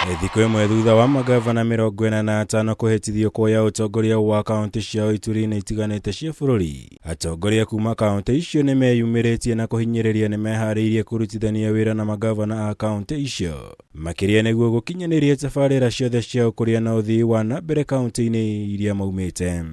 Thikũ ĩmwe thutha wa magavana 45 kũhĩtithio kuoya ũtongoria wa kaunti ciao ituri-inĩ itiganĩte cia bũrũri, atongoria kuma kaunti icio nĩ meyumĩrĩtie na kũhinyĩrĩria nĩ meharĩirie kurutithania wira na magavana a kaunti icio, makĩria nĩguo gukinyaniria tabarĩra ciothe cia ukuria na uthii wa nambere kaunti-ini iria maumĩte.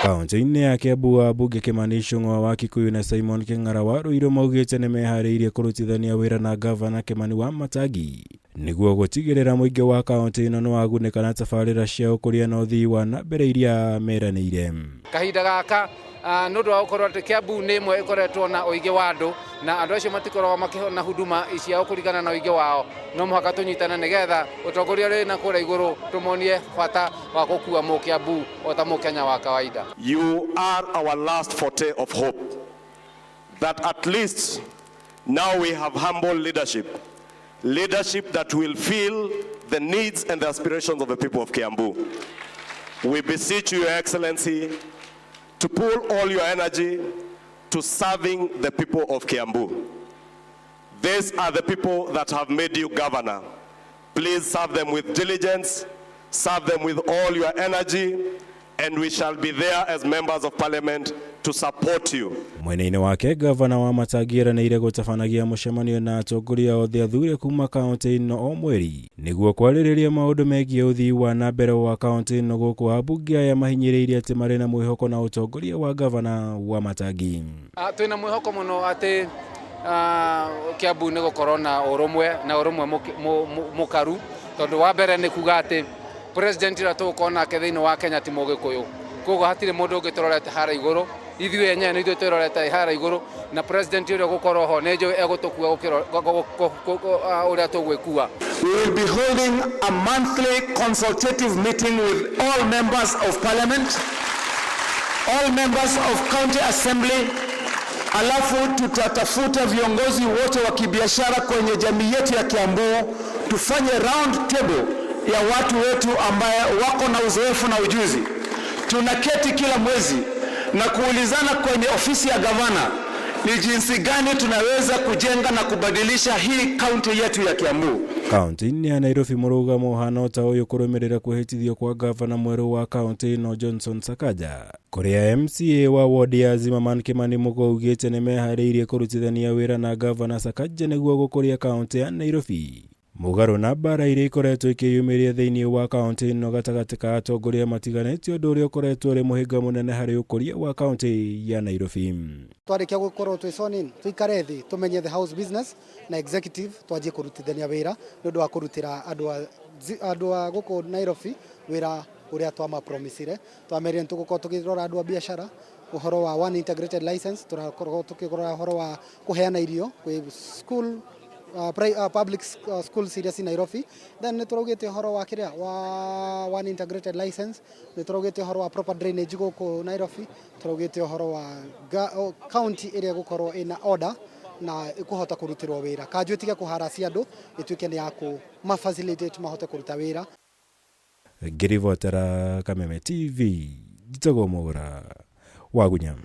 Kaunti-ini ya Kiambu, Ambunge Kimani Ichungwa wa Kikuyu na Simon King'ara wa Ruiru maugite nĩ meharĩirie kurutithania wira na gavana Kimani Wamatangi niguo gutigĩrĩra muingi wa kaunti ĩno nĩ wagunĩka na tabarĩra cia ukuria na uthii wa nambere iria meranĩire. Kahinda gaka nũndũ wa gũkorwo atĩ Kiambu nĩ ĩmwe ĩkoretwo na ũingĩ wa andũ na andũ acio matikoragwo makĩhona huduma cia kũringana na ũingĩ wao, no mũhaka tũnyitana nĩgetha ũtongoria ũrĩ na kũrĩa igũrũ tũmonie bata wa gũkua Mũkĩambu o ta Mũkenya wa kawaida. You are our last forte of hope that at least now we have humble leadership that will feel the needs and the aspirations of the people of Kiambu. We beseech you, Your Excellency, to pull all your energy to serving the people of Kiambu. These are the people that have made you governor. Please serve them with diligence, serve them with all your energy, and we shall be there as members of parliament to support you. Mwena-inĩ wake Ngabana Wamatangi eranĩire gũtabanagia mũcemanio na atongoria othe athure kuma kaunti ĩno o mweri nĩguo kwarĩrĩria maũndũ megiĩ ũthii wa nambere wa kaunti ĩno gũkũ ambunge aya mahinyĩrĩirie atĩ marĩ na mwĩhoko na ũtongoria wa Ngabana Wamatangi. Twĩna mwĩhoko mũno atĩ Kiambu nĩ gũkorwo na ũrũmwe mũkaru, tondũ wa mbere nĩ kuga atĩ president ĩrĩa tũgũkorwo nake thĩinĩ wa Kenya ti Mũgĩkũyũ, koguo hatirĩ mũndũ ũngĩ tũrorete harĩa igũrũ, ithuĩ enyewe nĩ ithuĩ twĩrorete harĩa igũrũ, na president ũrĩa gũkorwo ho nĩ njũĩ egũtũkua ũrĩa tũgwĩkua. We will be holding a monthly consultative meeting with all members of parliament, all members of county assembly, alafu tutatafuta viongozi wote wa kibiashara kwenye jamii yetu ya Kiambu, tufanye round table ya watu wetu ambaye wako na uzoefu na ujuzi. Tunaketi kila mwezi na kuulizana kwenye ofisi ya gavana ni jinsi gani tunaweza kujenga na kubadilisha hii kaunti yetu ya Kiambu. Kaunti-ini ya Nairobi mũrũgamo hana ta ũyũ kũrũmĩrĩra kwĩhĩtithio kwa gavana mweru wa kaunti ĩno Johnson Sakaja, kũrĩa MCA wa wodi ya Zimmerman Kimani augĩte nĩ meharĩirie kũrutithania wĩra na gavana Sakaja nĩguo gũkũria kaunti ya Nairobi. Mũgarũ na mbara iria ikoretwo ikĩyumĩria thĩinĩ wa kaunti ĩno gatagatĩ ka atongoria matiganĩte, ũndũ ũrĩa ũkoretwo ũrĩ mũhĩnga mũnene harĩ ũkũria wa kaunti ya Nairobi. Twarĩkia gũkorwo twĩconin tuikare thĩ tumenye the house business na executive twanjie kũrutithania wĩra nĩ ũndũ wa kũrutĩra andũ a gũkũ Nairobi wĩra ũrĩa twamapromisire. Twamerire tũgũkorwo tũkĩrora andũ a biacara ũhoro wa one integrated license, tũrakorwo tũkĩrora ũhoro wa kũheana irio kwĩ school public schools in Nairobi. Then nĩtũraugĩte ũhoro wa kĩrĩa wa one integrated license, nĩtũraugĩte ũhoro wa proper drainage gũkũ Nairobi, tũraugĩte ũhoro wa county ĩrĩa gũkorwo ĩna order na ĩkũhota kũrutirwo wĩra. Kanjũ ĩtige kũharacia andũ, ĩtuĩke nĩ ya kũmafacilitate mahote kũruta wĩra. Ngĩribotera Kameme TV, njitagwo Mũgũra wa Gunyam.